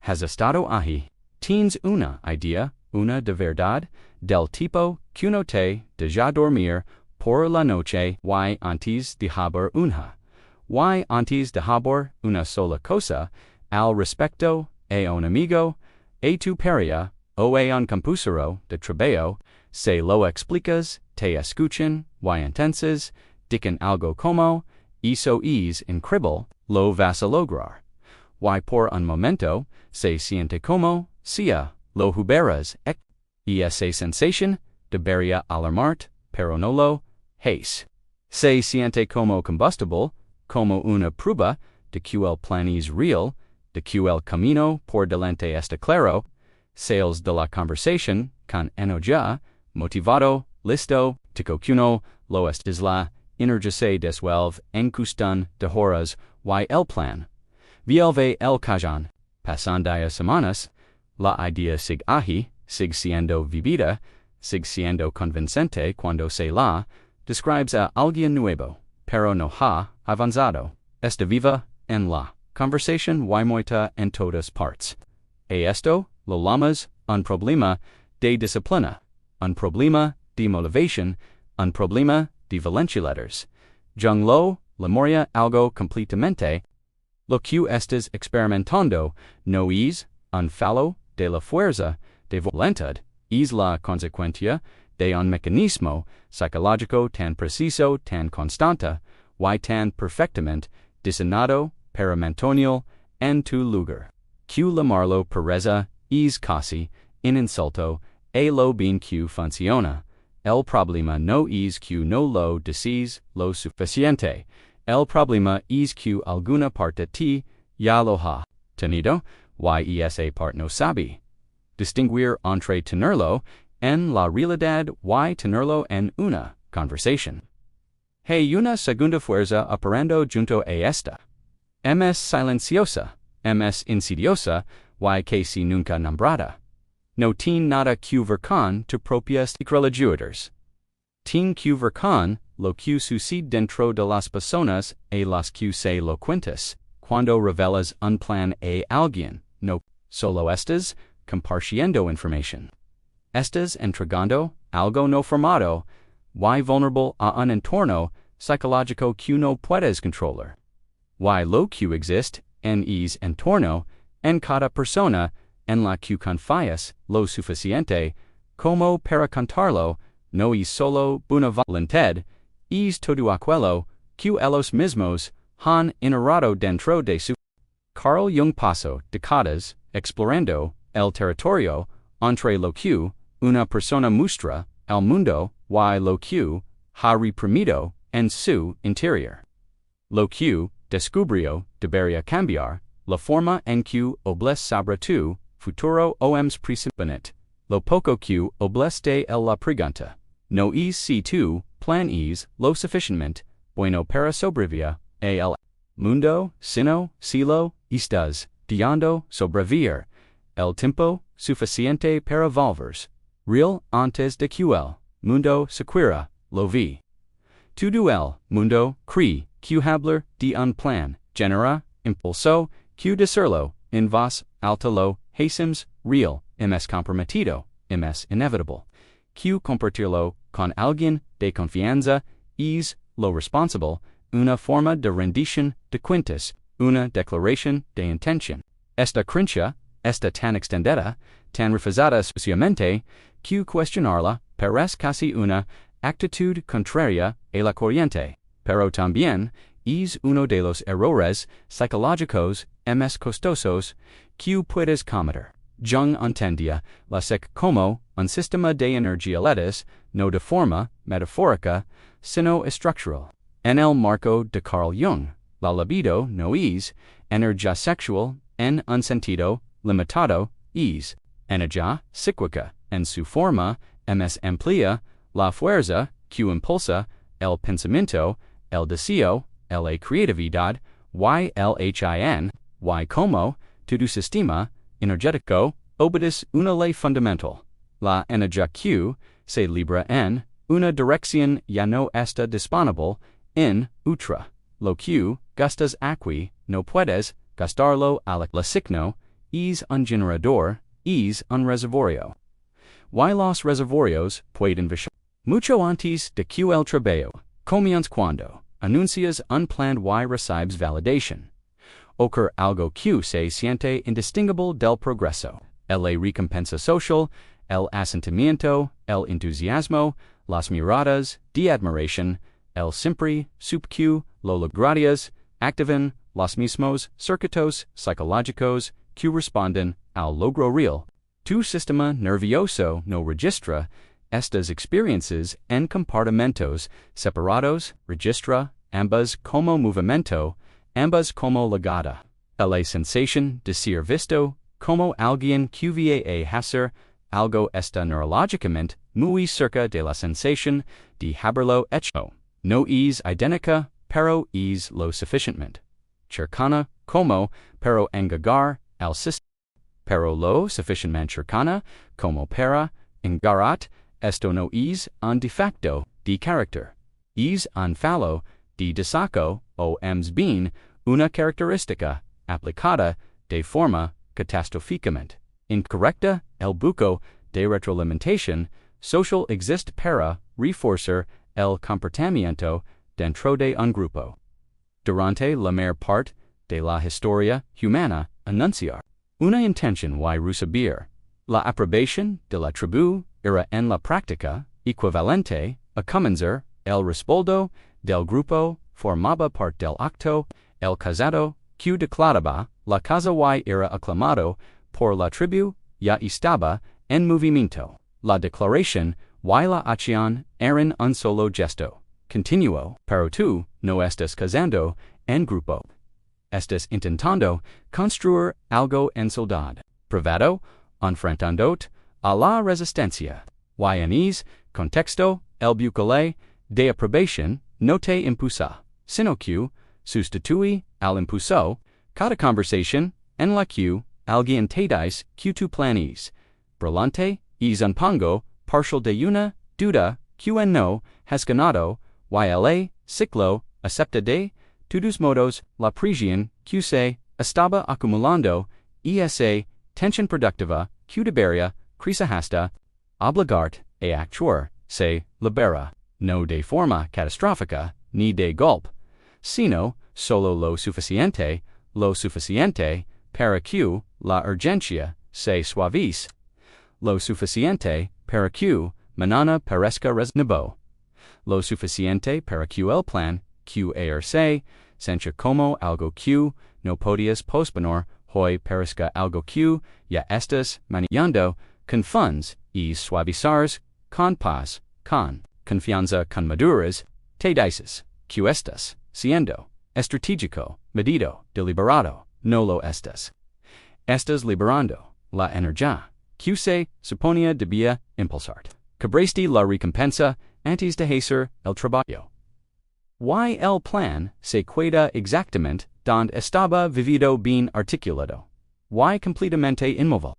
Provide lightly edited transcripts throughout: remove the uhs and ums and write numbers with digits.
has estado ahí. Tienes una idea, una de verdad, del tipo que no te deja dormir por la noche y antes de haber una sola cosa al respecto a un amigo, a tu pareja o a un compañero de trabajo, se lo explicas, te escuchan y entonces dicen algo como, eso es increíble, lo vas a lograr. Y por un momento se siente como, sea, lo hubieras y esa sensación debería alarmarte, pero no lo es. Se siente como combustible, como una prueba de que el plan es real, de que el camino por delante está claro, sales de la conversación con energía, motivado, listo, tico que uno, lo es la energía se desuelve en cuestión de horas y el plan. Vuelve el cajón. Pasan 10 semanas, la idea sigue ahí, sigue siendo vivida, sigue siendo convincente cuando se la describes a alguien nuevo, pero no ha avanzado. Está viva en la conversación y muerta en todas partes. Esto lo llamas un problema de disciplina, un problema de motivación, un problema de valencialetters. Jung lo, la moria algo completamente. Lo que estás experimentando no es un fallo de la fuerza de voluntad, es la consecuencia de un mecanismo psicológico tan preciso, tan constante, y tan perfectamente diseñado para mantener en tu lugar. Que llamarlo pereza es casi un insulto a lo bien que funciona. El problema no es que no lo dices lo suficiente. El problema es que alguna parte ti ya lo ha tenido, y esa parte no sabe distinguir entre tenerlo en la realidad y tenerlo en una conversación. Hay una segunda fuerza operando junto a esta. Es silenciosa, es insidiosa, y casi nunca nombrada. No tiene nada que ver con tu propias ayudas. Tiene que ver con lo que sucede dentro de las personas a las que se lo cuentas. Cuando revelas un plan a alguien, no solo estás compartiendo información. Estás entregando algo no formado y vulnerable a un entorno psicológico que no puedes controlar. Y lo que existe en ese entorno, en cada persona en la que confías lo suficiente como para contarlo, no es solo buena voluntad, es todo aquello que ellos mismos han generado dentro de su. Carl Jung pasó décadas explorando el territorio entre lo que una persona muestra al mundo y lo que ha reprimido en su interior. Lo que descubrió debería cambiar la forma en que obles sobre tu futuro oms principalmente. Lo poco que obles de la pregunta. No es si tu plan es lo suficientemente bueno para sobrevivir a el mundo, sino si lo estás dando sobrevivir el tiempo suficiente para volvers real antes de que el mundo sequira lo vi. Todo el mundo cree que hablar de un plan genera impulso que decirlo en voz alta lo hacemos real, es comprometido, es inevitable. Que compartirlo con alguien de confianza es lo responsable, una forma de rendición de cuentas, una declaración de intención. Esta creencia está tan extendida, tan refusada socialmente, que cuestionarla parece casi una actitud contraria a la corriente, pero también es uno de los errores psicológicos más costosos que puedes cometer. Jung entendía la psique como un sistema de energías, no de forma metafórica, sino estructural. En el marco de Carl Jung, la libido no es energía sexual en un sentido limitado, es energía psíquica en su forma, es amplia, la fuerza que impulsa el pensamiento, el deseo, la creatividad, y el hin, y como todo sistema energético obedece una ley fundamental. La energía que se libra en una dirección ya no está disponible en otra. Lo que gastas aquí no puedes gastarlo a la signo es un generador, es un reservorio. Y los reservorios pueden ver mucho antes de que el trabajo comience cuando anuncias un plan y recibes validación. Ocurre algo que se siente indistinguible del progreso. La recompensa social, el asentimiento, el entusiasmo, las miradas de admiración, el siempre sup que lo lograrías, activan los mismos circuitos psicológicos que responden al logro real. Tu sistema nervioso no registra estas experiencias en compartimentos separados, registra ambas como movimiento, ambas como legada. La sensación de ser visto como alguien que va a hacer algo está neurológicamente muy cerca de la sensación de haberlo hecho. No es idéntica, pero es lo suficientemente cercana como para engagar al sistema. Pero lo suficientemente cercana como para engarat, esto no es un defecto de carácter. Es un fallo de desaco o bien una característica aplicada de forma catastróficamente incorrecta. El buco de retroalimentación social existe para reforzar el comportamiento dentro de un grupo. Durante la mayor parte de la historia humana, anunciar una intención y recibir la aprobación de la tribu era en la práctica equivalente a comenzar el respaldo del grupo formaba parte del acto. El casado que declaraba la causa y era aclamado por la tribu ya estaba en movimiento. La declaración y la acción eran un solo gesto. Continuo, pero tú no estás casando en grupo. Estás intentando construir algo en soledad. Privado, enfrentándote a la resistencia. Y en ese contexto, el bucle de aprobación no te impulsa, sino que sustituye al impulso. Cada conversación en la que alguien te dice que tu plan es brillante es un pongo partial de una duda que no has ganado y el ciclo acepta de todos modos la presión que se estaba acumulando y esa tensión productiva que debería crecer hasta obligarte a actuar se libera, no de forma catastrófica ni de golpe, sino solo lo suficiente para que la urgencia se suavice, lo suficiente para que mañana parezca reasonable, lo suficiente para que el plan que se sencha como algo que no podías posponer hoy parezca algo que ya estás manejando con funds y suavizars con paz, con confianza, con maduras, te dices que estás siendo estratégico, medido, deliberado, no lo estás. Estás liberando la energía que se suponía debía impulsarte. Cobraste la recompensa antes de hacer el trabajo. Y el plan se queda exactamente donde estaba vivido bien articulado. Y completamente inmóvil.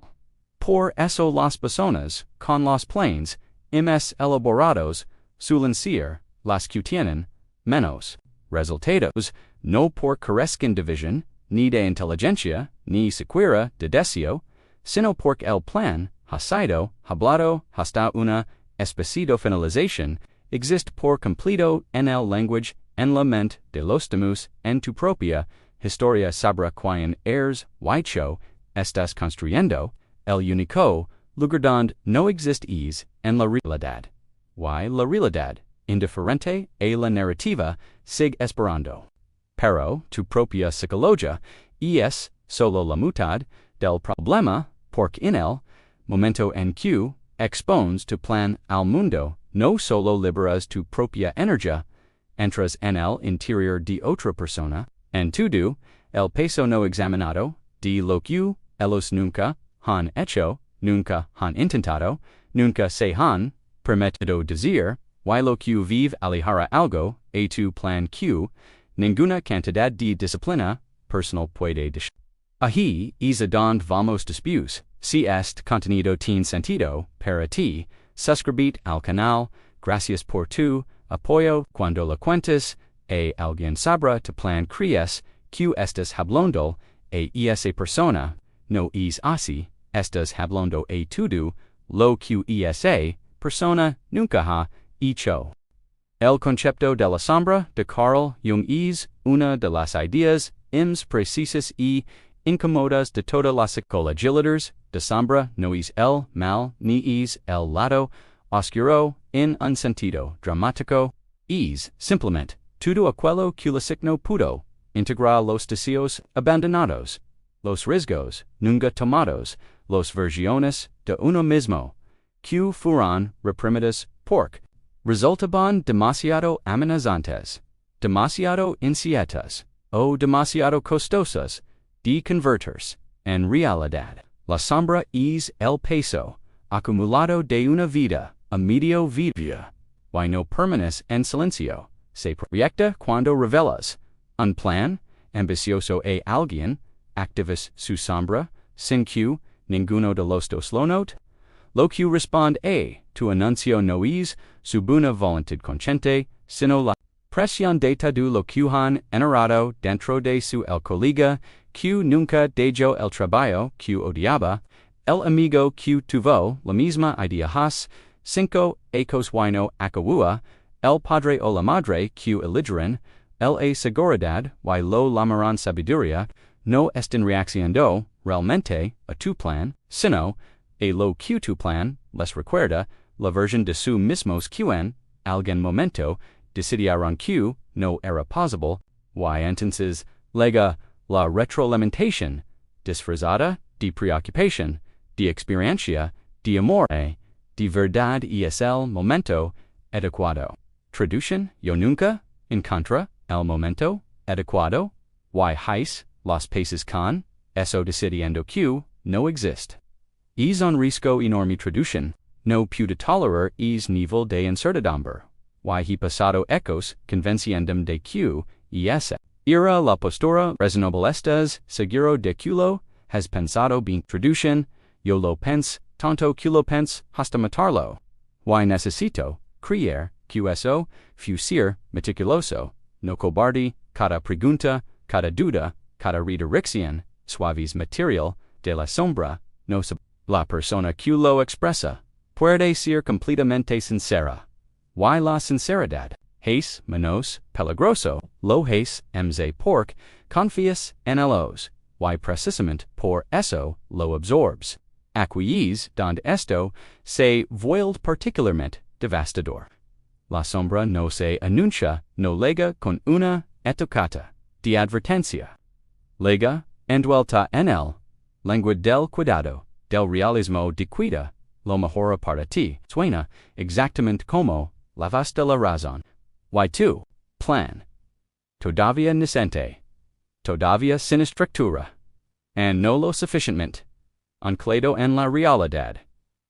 Por eso las personas con los planes más elaborados suelen ser las que tienen menos resultados, no por carecen de visión, ni de inteligencia, ni siquiera de deseo, sino porque el plan ha sido hablado hasta una especie de finalización, existe por completo en el lenguaje, en la mente de los demás, en tu propia historia sobre quién eres y cho estás construyendo, el único lugar donde no existe es en la realidad. Y la realidad, indiferente a la narrativa, sigue esperando. Pero tu propia psicología es solo la mitad del problema, porque en el momento en que expones tu plan al mundo, no solo liberas tu propia energía, entras en el interior de otra persona, en todo el peso no examinado de lo que ellos nunca han hecho, nunca han intentado, nunca se han permitido decir, y lo que vive alejara algo a tu plan que ninguna cantidad de disciplina personal puede destruir. Ahí es a donde vamos después. Si este contenido tiene sentido para ti, suscríbete al canal. Gracias por tu apoyo. Cuando lo cuentes a alguien sobre tu plan crees que estás hablando a esa persona, no es así, estás hablando a todo, lo que esa persona nunca ha hecho. El concepto de la sombra de Carl Jung es una de las ideas más precisas y incómodas de todas las psicologías de sombra. No es el mal ni es el lado oscuro en un sentido dramático, es simplemente todo aquello que el signo pudo integrar los deseos abandonados, los riesgos nunca tomados, las versiones de uno mismo que fueron reprimidas porque resultaban demasiado amenazantes, demasiado inciertas o demasiado costosas de convertirse en realidad. La sombra es el peso acumulado de una vida a medio vida, y no permanece en silencio, se proyecta cuando revelas un plan ambicioso a alguien, activas su sombra, sin que ninguno de los dos lo note. Lo que responde a tu anuncio no es su buena voluntad consciente, sino la presión de todo lo que han generado dentro de su el colega que nunca dejó el trabajo que odiaba, el amigo que tuvo la misma idea has, 5 ecos wino acawua, el padre o la madre que eligeran, el seguridad y lo llamarán sabiduría, no están reaccionando realmente a tu plan, sino a lo que tu plan les recuerda, la versión de su mismos que en algún momento decidieron que no era posible, y entonces llega la retroalimentación disfrazada de preocupación, de experiencia, de amor, de verdad y es el momento adecuado. Traducción, yo nunca encontré el momento adecuado, y hais las paces con eso decidiendo que no existe. Es un riesgo enorme traducción, no pude tolerar es nivel de incertidumbre, y he pasado ecos convenciéndome de que esa era la postura razonable estás seguro de que lo has pensado bien traducción, yo lo pense, tanto que lo pense hasta matarlo, y necesito creer que eso fue ser meticuloso, no cobarde, cada pregunta, cada duda, cada redirección, suaves material de la sombra, no la persona que lo expresa, puede ser completamente sincera. Y la sinceridad es menos peligroso, lo es porque confías en ellos, y precisamente por eso lo absorbes. Aquí es donde esto se vuelve particularmente devastador. La sombra no se anuncia, no lega con una etiqueta de advertencia. Lega, envuelta en el lenguaje del cuidado, del realismo de cuida, lo mejor para ti, suena exactamente como la voz de la razón. Y tu plan, todavía nascente, todavía sin estructura, and no lo suficientemente anclado en la realidad,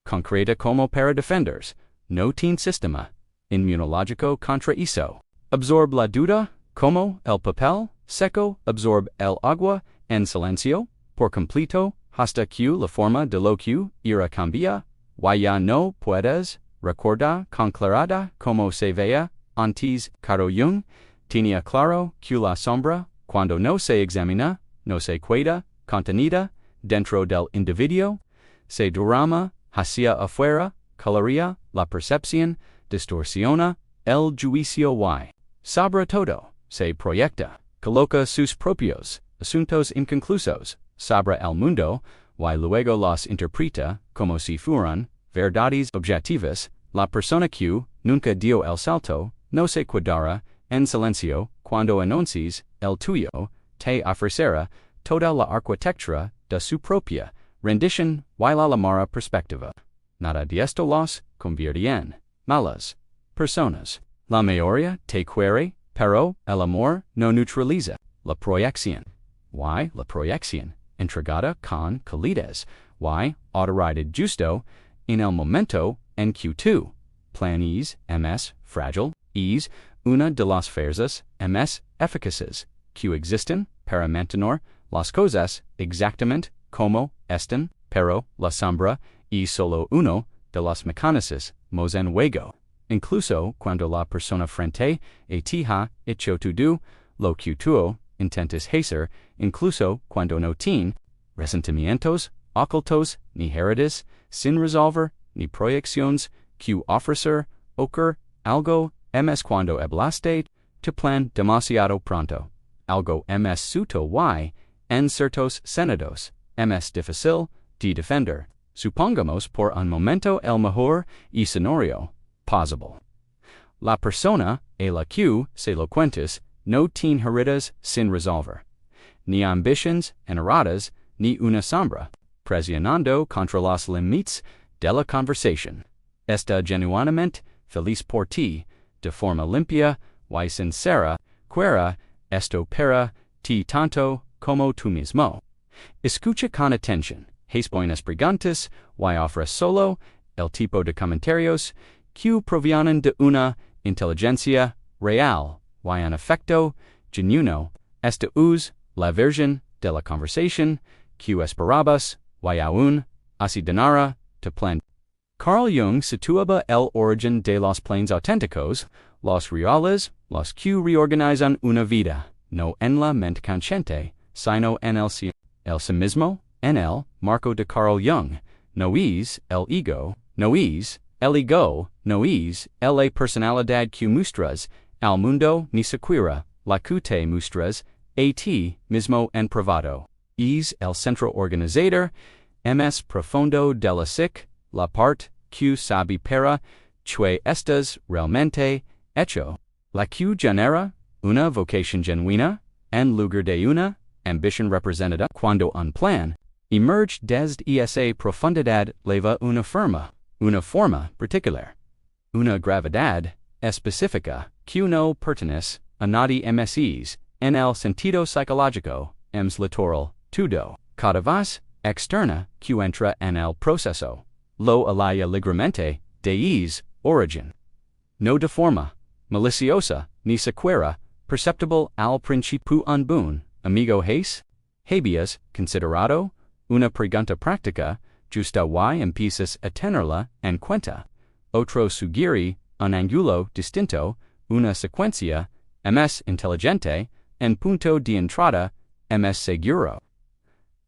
concreta como para defenders, no tiene sistema inmunológico contra eso. Absorbe la duda, como el papel seco absorbe el agua en silencio, por completo, hasta que la forma de lo que era cambia, y ya no puedes recordar con claridad como se veía antes. Carl Jung tenía claro que la sombra, cuando no se examina, no se cuida, contenida dentro del individuo, se derrama hacia afuera, colorea la percepción, distorsiona el juicio y, sobre todo, se proyecta, coloca sus propios asuntos inconclusos sobre el mundo, y luego los interpreta como si fueran verdades objetivas. La persona que nunca dio el salto no se quedará en silencio cuando entonces el tuyo te ofrecerá toda la arquitectura de su propia rendición y la mala perspectiva. Nada de esto los convierte en malas personas. La mayoría te quiere, pero el amor no neutraliza la proyección. Y la proyección, entregada con calidez, y autoridad justo, en el momento en que tu plan es frágil, es una de las fuerzas más eficaces que existen para mantener las cosas exactamente como están, pero la sombra es solo uno de los mecanismos en juego. Incluso cuando la persona frente a ti ha hecho todo lo que tú intentas hacer, incluso cuando no tiene resentimientos ocultos ni heridas, sin resolver ni proyecciones que ofrecer, ocurre algo ms cuando hablaste tu plan demasiado pronto, algo ms suto y en ciertos sentidos, ms difícil de defender, supongamos por un momento el mejor escenario posible. La persona a la que se lo cuentes no tiene heridas sin resolver, ni ambiciones enterradas ni una sombra, presionando contra los límites de la conversación. Está genuinamente feliz por ti, de forma limpia y sincera, quiera esto para ti tanto como tú mismo. Escucha con atención, haz buenas preguntas y ofrece solo el tipo de comentarios que provienen de una inteligencia real y un afecto genuino. Esta es la versión de la conversación que esperabas y aún así donará tu plan. Carl Jung situaba el origen de los planes auténticos, los reales, los que reorganizan una vida, no en la mente consciente, sino en el sí mismo, en el marco de Carl Jung, no es el ego, no es la personalidad que muestras al mundo ni siquiera la que te muestras a ti mismo en privado. Es el centro organizador, ms profundo de la psique, la parte que sabe para que estás realmente hecho, la que genera una vocación genuina, en lugar de una ambición representada cuando un plan emerge desde esa profundidad leva una forma particular, una gravedad específica que no pertenece a nadie ms en el sentido psicológico, litoral, todo, cada vez externa que entra en el proceso, lo alaya ligeramente de es origen. No de forma maliciosa ni siquiera perceptible al principio un buen amigo habías considerado una pregunta práctica justa y empiezas a tenerla en cuenta. Otro sugiere un ángulo distinto, una secuencia ms inteligente, en punto de entrada ms seguro.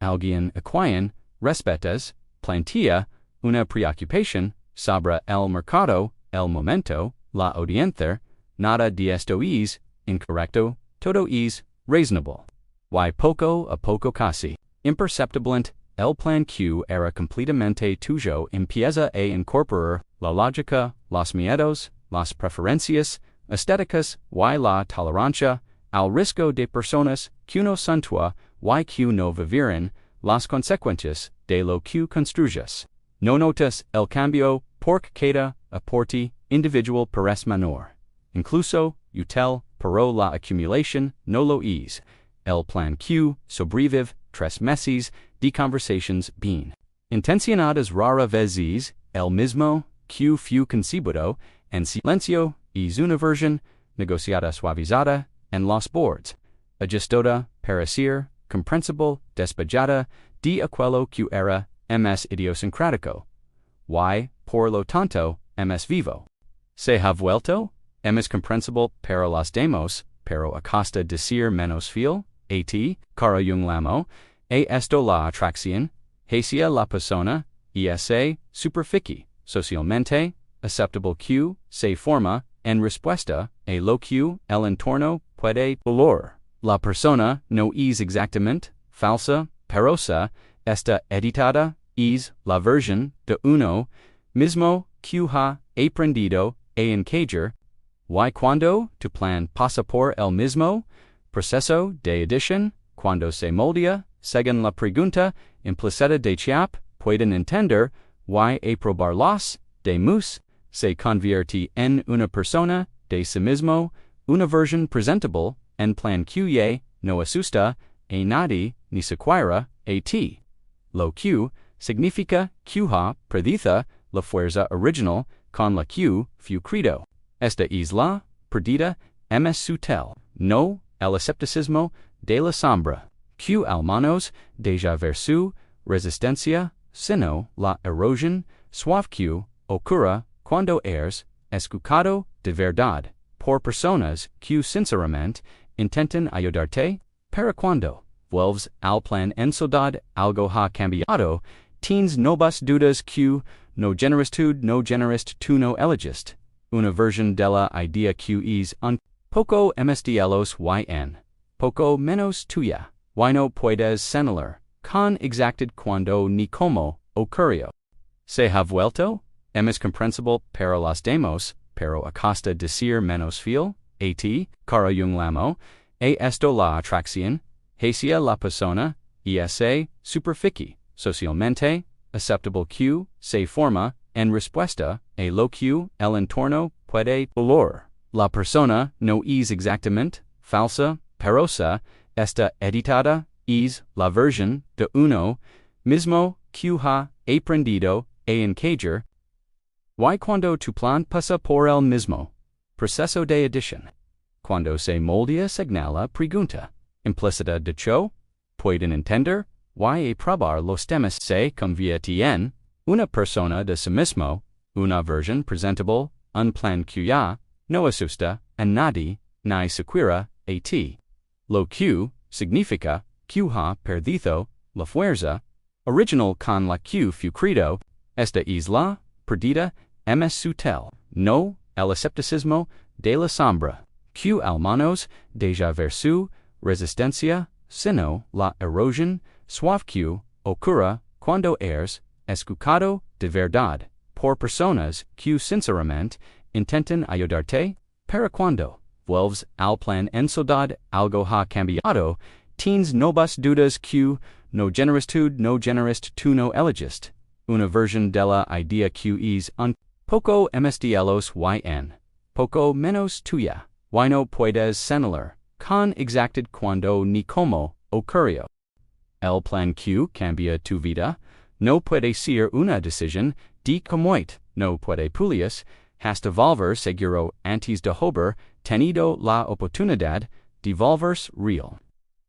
Alguien a quien respetas plantea una preocupación sobre el mercado, el momento, la audiencia, nada de esto es incorrecto, todo es reasonable. Y poco a poco casi imperceptiblemente, el plan que era completamente tuyo empieza a incorporar la lógica, los miedos, las preferencias estéticas y la tolerancia al riesgo de personas que no son tua y que no vivieron las consecuencias de lo que construyes. No notas el cambio porque cada aporte individual parece menor. Incluso, útil, pero la acumulación no lo es. El plan que sobrevive 3 meses de conversations bien intencionadas rara veces el mismo que fue concebido en silencio es una versión negociada suavizada en los bordes, ajustada para ser comprensible despejada de aquello que era ms idiosincrático, y por lo tanto ms vivo. Se ha vuelto ms comprensible para los demás, pero a costa de ser menos fiel, a ti, cara Jung lamo, a esto la atracción, hacia la persona, y esa superficie, socialmente, aceptable que se forma en respuesta a lo que el entorno puede valor. La persona no es exactamente falsa, pero está editada, es la versión de uno mismo que ha aprendido a encajar, y cuando tu plan pasa por el mismo proceso de edición, cuando se moldea, según la pregunta implicita de Chap, pueden entender, y aprobar los demás, se convierte en una persona de sí mismo, una versión presentable, en plan que no asusta a nadie ni siquiera a ti. Lo que significa que ha perdido la fuerza original con la que fue creado. Esta es la perdida ms sutil, no el escepticismo de la sombra, que al menos deja ver su resistencia, sino la erosión suave que ocurre cuando eres escuchado de verdad por personas que sinceramente intentan ayudarte, para cuando vuelves al plan en soledad, algo ha cambiado, tienes novas dudas que no generist tu no elegist, una versión de la idea que es un poco msdlos yn, poco menos tuya, y no puedes señalar, con exactitud cuando ni cómo ocurrió. Se ha vuelto, es comprensible para los demás, pero a costa decir menos fiel, cara yung lamo, esto la atracción, hacia la persona, esa superficie, socialmente, aceptable que se forma, en respuesta, a lo que el entorno puede olor. La persona no es exactamente, falsa, perosa, está editada, es la versión de uno mismo que ha aprendido a encajar. Y cuando tu plan pasa por el mismo proceso de edición. Cuando se moldea señala pregunta, implícita dicho, pueden entender, y a probar los temas se convierte en una persona de sí mismo, una versión presentable, un plan que ya no asusta a nadie, ni siquiera a ti. Lo que significa que ha perdido la fuerza original con la que fue creado, esta isla perdida ms sutil, no el escepticismo de la sombra, que al menos deja ver su resistencia, sino la erosión suave que ocurra cuando eres escuchado de verdad por personas que sinceramente intentan ayudarte, para cuando vuelves al plan en soledad algo ha cambiado, tienes novas dudas que no generist tu no elegist, una versión de la idea que es un poco msdlos yn, poco menos tuya, y no puedes señalar, con exactitud cuando ni cómo ocurrió. El plan que cambia tu vida no puede ser una decisión de comoit, no puede pulias, hasta volver seguro antes de haber tenido la oportunidad de volverse real.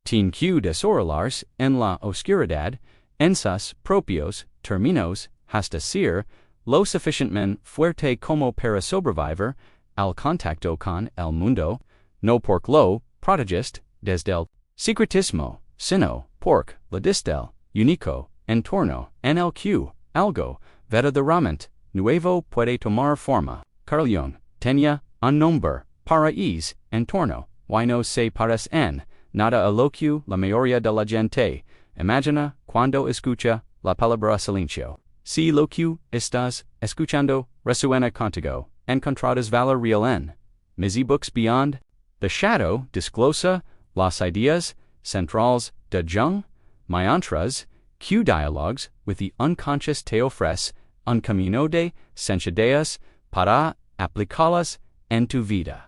Tin que desarrollarse en la oscuridad, en sus propios términos, hasta ser lo suficientemente fuerte como para sobrevivir al contacto con el mundo, no porque lo protegiste desde el secretismo, sino porque lo diste el único entorno en el que algo verdaderamente nuevo puede tomar forma. Carl Jung tenía un nombre para ese entorno, y no se parece en nada a lo que la mayoría de la gente imagina cuando escucha la palabra silencio. Si lo que estás escuchando resuena contigo, encontrarás valor real en mis books Beyond the Shadow disclosa las ideas centrales de Jung, mientras que dialogues with the unconscious te ofrece un camino de sencillez para aplicarlas en tu vida.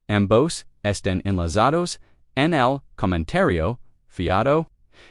Ambos están enlazados en el comentario fiado,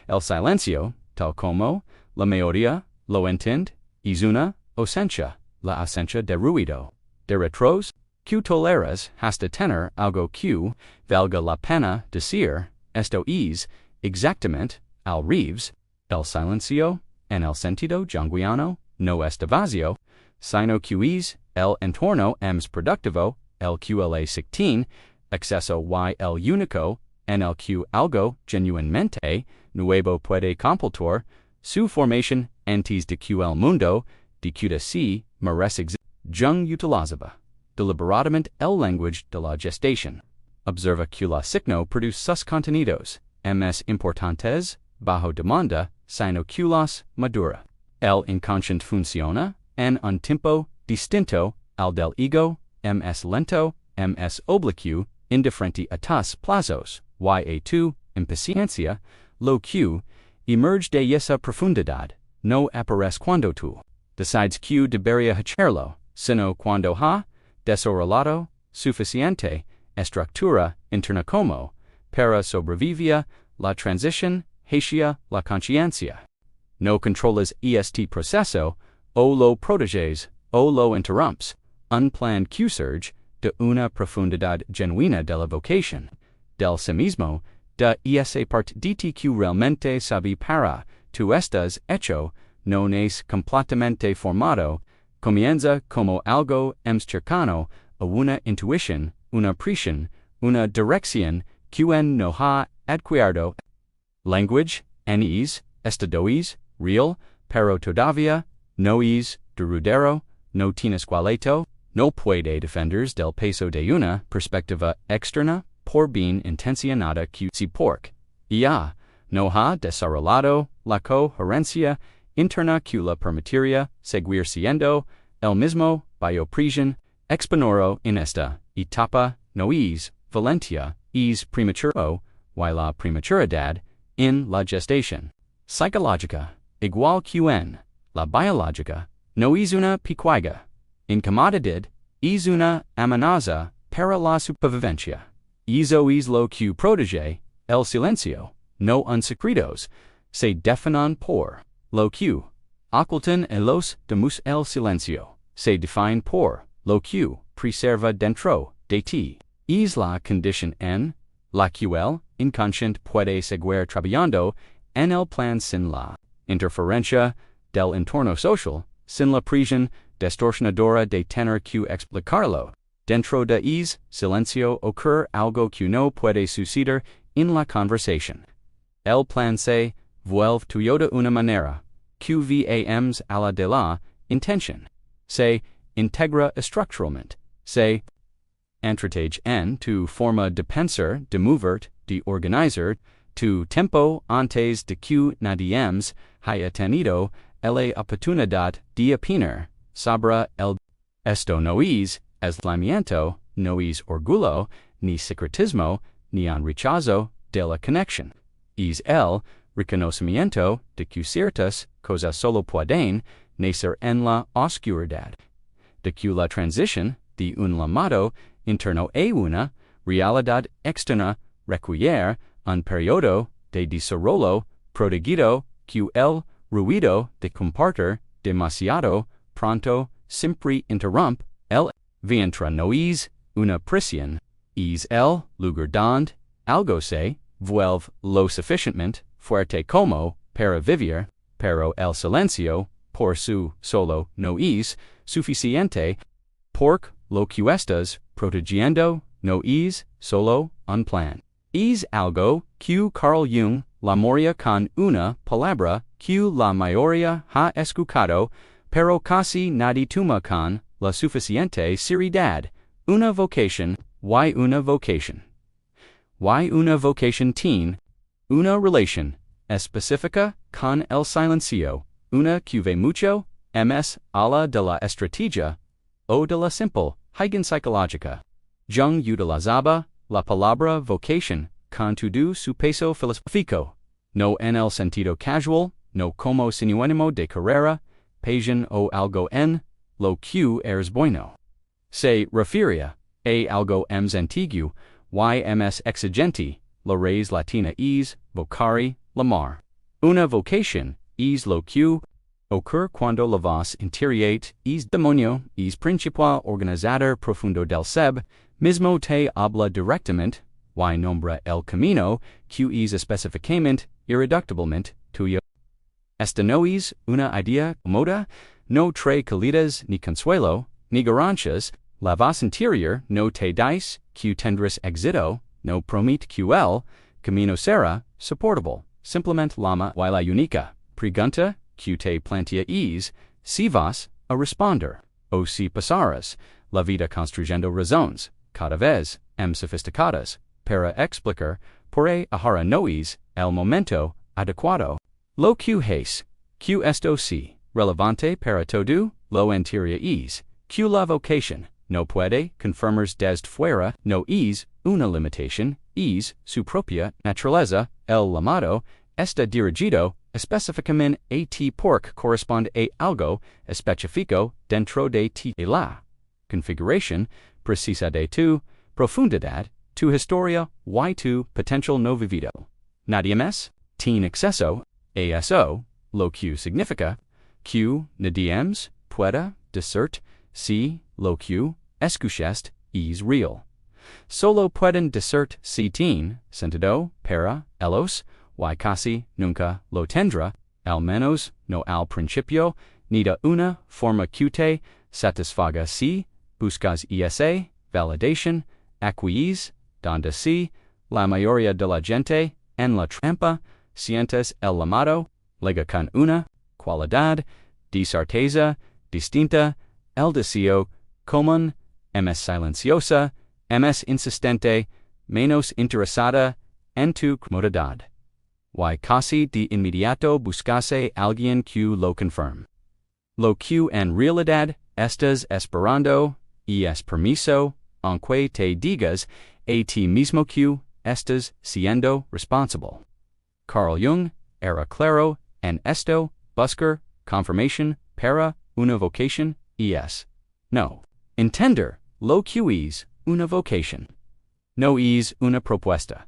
el silencio, tal como la mayoría lo entiende, es una ausencia, la ausencia de ruido, de retros, que toleras hasta tener algo que valga la pena decir, esto es exactamente al revés, el silencio, en el sentido junguiano, no está vacío, sino que es el entorno más productivo, el que la sectin, acceso y el único, en el que algo genuinamente nuevo puede completar su formación antes de que el mundo de que sí merece existir. Jung utilizaba deliberadamente el lenguaje de la gestación. Observa que la signo produce sus contenidos, más importantes, bajo demanda, sino que las madura. El inconsciente funciona en un tiempo distinto al del ego, más lento, más oblique, indiferente a tus plazos, y a tu impaciencia, lo que emerge de esa profundidad, no aparece cuando tú decides que debería hacerlo, sino cuando ha desarrollado suficiente estructura interna como para sobrevivir la transición hacia la conciencia. No controlas este proceso, o lo proteges, o lo interrumps, un plan que surge de una profundidad genuina de la vocación, del sí mismo, de esa parte de ti que realmente sabe para, tú estás hecho, no es completamente formado, comienza como algo más cercano a una intuición, una presión, una dirección que no ha adquirido. Language, es, estadois, real, pero todavía, no es, durudero, no tienes cualeto, no puede defenders del peso de una perspectiva externa, por bien intencionada que si pork, ya, no ha desarrollado la coherencia interna que la permitiría seguir siendo el mismo biopresión exponoro en esta etapa no es valentia es prematuro y la prematuridad en la gestación psicológica igual que en la biológica no es una piquaiga incomodidad es una amenaza para la supervivencia eso es lo que protege el silencio no unsecretos se definen por lo que ocultan en los demás el silencio se define por lo que preserva dentro de ti. Es la condición en la que el inconsciente puede seguir trabajando en el plan sin la interferencia del entorno social, sin la presión distorsionadora de tener que explicarlo. Dentro de es silencio ocurre algo que no puede suceder en la conversación. El plan se vuelve tuyo de una manera que vamos a la de la intención. Se integra estructuralmente. Se entretege en tu forma de pensar, de moverte, de organizar tu tiempo antes de que nadie haya tenido la oportunidad de opinar sobre el. Esto no es aislamiento, no es orgullo, ni secretismo, ni un rechazo de la conexión. Es el reconocimiento de que ciertas cosas solo pueden nacer en la oscuridad. De que la transición de un llamado interno a una realidad externa requiere un periodo de desarrollo protegido que el ruido de compartir demasiado pronto siempre interrumpe. El vientre no es una prisión, es el lugar donde algo se vuelve lo suficientemente fuerte como para vivir, pero el silencio por su solo no es suficiente, porque lo que estás protegiendo no es solo un plan. Es algo que Carl Jung la moría con una palabra que la mayoría ha escuchado, pero casi nadie toma con la suficiente seriedad. Una vocación. Why una vocación? Why una vocación tiene una relación específica con el silencio, una que ve mucho ms a la de la estrategia o de la simple Heigen psicológica. Jung utilizaba la palabra vocación con todo su peso filosófico, no en el sentido casual, no como sinónimo de carrera, pasión o algo en lo que es bueno. Se refería a algo ms antiguo, ms exigente, la raíz latina es vocare, llamar. Una vocación es lo que ocurre cuando la voz interior es demonio, es principal organizador profundo del ser, mismo te habla directamente, y nombra el camino que es específicamente, irreductiblemente, tuyo. Esta no es una idea cómoda, no trae calidez ni consuelo, ni garantías, la voz interior no te dice que tendrás éxito, no promete que el camino será soportable, simplemente llama y la única pregunta que te plantea es si vas a responder, o si pasarás la vida construyendo razones, cada vez sofisticadas, para explicar por ahora no es el momento adecuado. Lo que es, que esto sí, relevante para todo, lo anterior es, que la vocación no puede confirmarse desde fuera, no es una limitación, es su propia naturaleza, el llamado está dirigido específicamente a ti porque corresponde a algo específico dentro de ti. La configuración precisa de tu profundidad, tu historia y tu potencial no vivido. Nadie más tiene acceso a eso, lo que significa que nadie puede decir si lo que escuchaste es real. Solo pueden decir si tiene sentido para ellos, y casi nunca lo tendrá, al menos no al principio, ni de una forma que te satisfaga si buscas esa validación, aquí es donde sí, la mayoría de la gente en la trampa sientes el llamado, lega con una cualidad, de certeza, distinta, el deseo común, ms silenciosa, ms insistente, menos interesada en tu comodidad. Y casi de inmediato buscase alguien que lo confirme. Lo que en realidad estás esperando, y es permiso, aunque te digas a ti mismo que estás siendo responsable. Carl Jung era claro en esto, buscar confirmation para una vocación es no entender lo que es una vocación. No es una propuesta.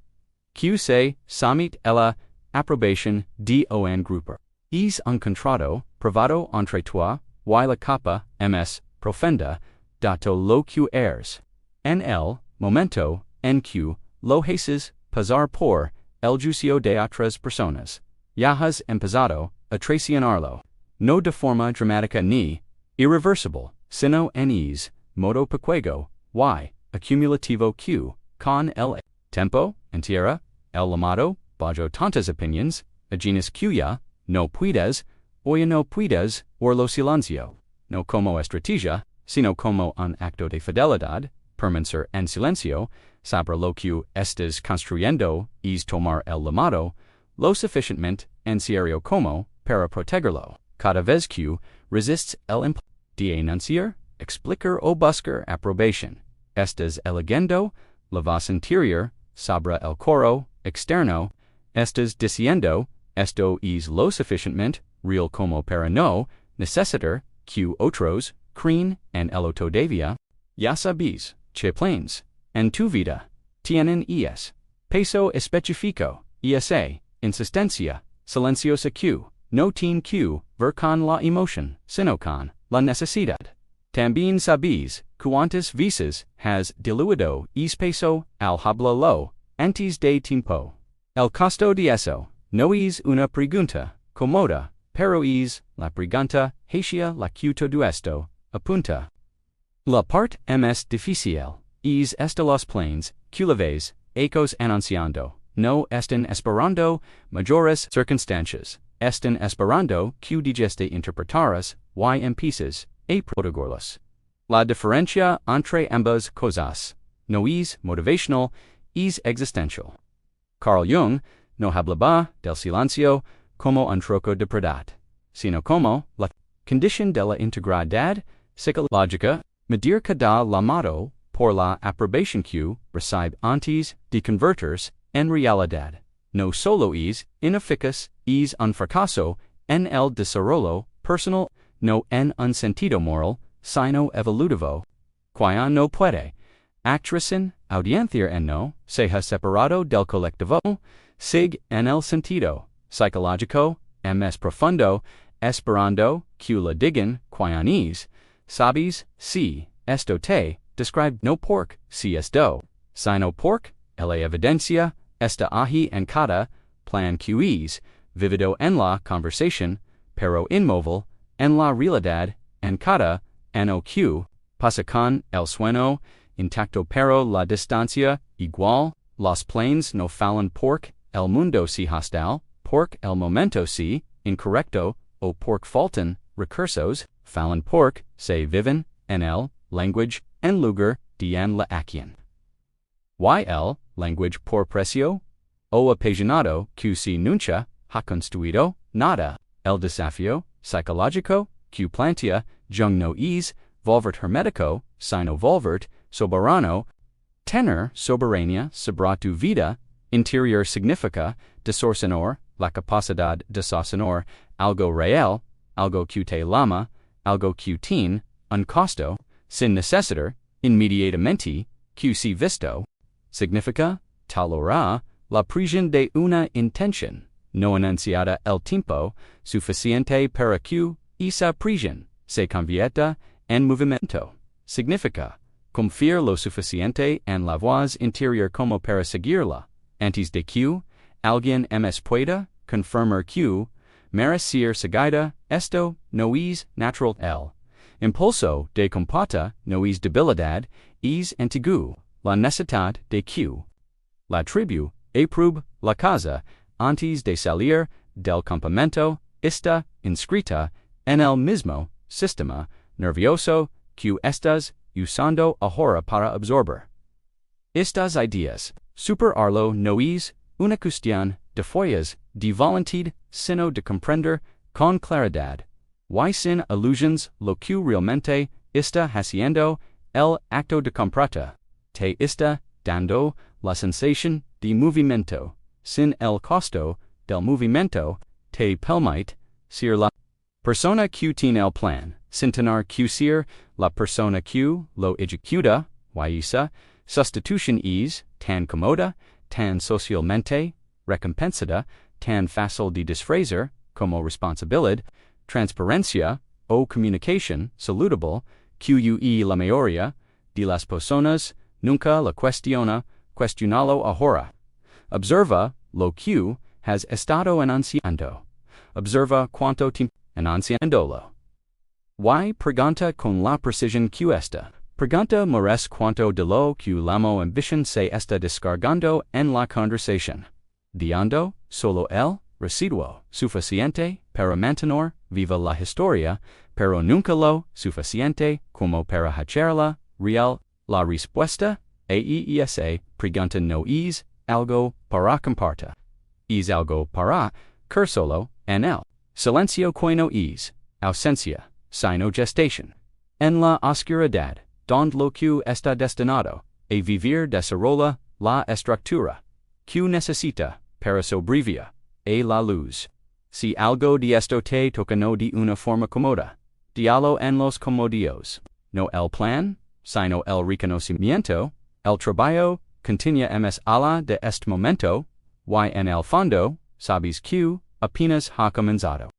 Que se somete a la aprobación de un grupo. Es un contrato privado entre toi y la capa ms profunda dato lo que eres. En el momento en que lo haces pasar por el juicio de otras personas, ya has empezado a traicionarlo. No de forma dramática ni irreversible, sino en es modo pequeño y acumulativo que, con el tiempo, entierra el llamado bajo tantas opiniones, agenes cuya no puedes, o ya no puedes, or lo silencio, no como estrategia, sino como un acto de fidelidad, permanecer en silencio, sobre lo que estés construyendo, es tomar el llamado, lo suficientemente en serio como para protegerlo. Cada vez que resistes el impulso de enunciar, explicar o buscar aprobación, estás eligiendo la voz interior sobre el coro externo, estás diciendo, esto es lo suficientemente real como para no necesitar que otros creen en el todavía. Ya sabes, che planes, en tu vida, tienen peso específico, esa, insistencia, silenciosa que, no tiene que ver con la emoción, sino con la necesidad. También sabes cuántas veces has diluido peso al hablarlo antes de tiempo. El costo de eso no es una pregunta cómoda, pero es la pregunta hacia la que todo esto apunta. La parte más difícil es esta: los planes que la vez ecos anunciando no están esperando mayores circunstancias, están esperando que digeste interpretaras y empiezas a protegerlas. La diferencia entre ambas cosas no es motivational, es existential. Carl Jung no hablaba del silencio como un truco de verdad, sino como la condición de la integridad psicológica, medir cada llamado por la aprobación que recibe antes de convertirse en realidad. No solo es ineficaz, es un fracaso en el desarrollo personal, no en un sentido moral, sino evolutivo. Quien no puede actresen audienciar en no se ha separado del colectivo, sig en el sentido psicológico, más profundo, esperando que la digan quien es, sabes, si esto te describe no porque si esto, sino porque la evidencia está ahí en cada plan que es vivido en la conversación, pero inmóvil en la realidad, en cada ano que pasa con el sueño intacto pero la distancia igual. Los planes no fallan porque el mundo si hostil, porque el momento si incorrecto, o porque faltan recursos, fallan porque se viven en el language en lugar de en la acción. Y el language por precio, o apasionado que si nunca ha construido nada. El desafío psicológico que plantea Jung no es volvert hermético, sino volvert soberano. Tener soberania sobre tu vida interior significa distorsionar la capacidad de sostener algo real, algo que te llama, algo que tiene un costo, sin necesitar inmediatamente que si visto. Significa tolerar la prisión de una intención no enunciada el tiempo suficiente para que esa prisión se convierta en movimiento. Significa confiar lo suficiente en la voz interior como para seguirla, antes de que alguien más pueda confirmar que merecer seguida. Esto no es natural. El impulso de combate no es debilidad, es antiguo la necesidad de que la tribu apruebe la causa antes de salir del campamento, está inscrita en el mismo sistema nervioso que estás usando ahora para absorber. Estas ideas, superarlo no es una cuestión de fuerzas de voluntad, sino de comprender con claridad, y sin ilusiones lo que realmente está haciendo el acto de comprarte, te está dando la sensación de movimiento, sin el costo del movimiento, te permite ser la persona que tiene el plan, sin tener que ser la persona que lo ejecuta, y esa sustitución es tan cómoda, tan socialmente recompensada, tan fácil de disfrazar como responsabilidad, transparencia o comunicación saludable, que la mayoría de las personas nunca la cuestionalo ahora. Observa lo que has estado enunciando. Observa cuánto tiempo enunciándolo. Y pregunta con la precisión que esta. Pregunta merece cuánto de lo que la ambición se está descargando en la conversación. Dando solo el residuo suficiente para mantener viva la historia, pero nunca lo suficiente como para hacerla real. La respuesta a esa pregunta no es algo para compartir. Es algo para que solo en el silencio que no es ausencia, sino gestación. En la oscuridad, donde lo que está destinado a vivir desarrolla la estructura que necesita para sobrevivir a la luz. Si algo de esto te toca no de una forma cómoda, dialo en los comodios, no el plan, sino el reconocimiento, el trabajo continúa ala de este momento, y en el fondo, sabes que apenas ha comenzado.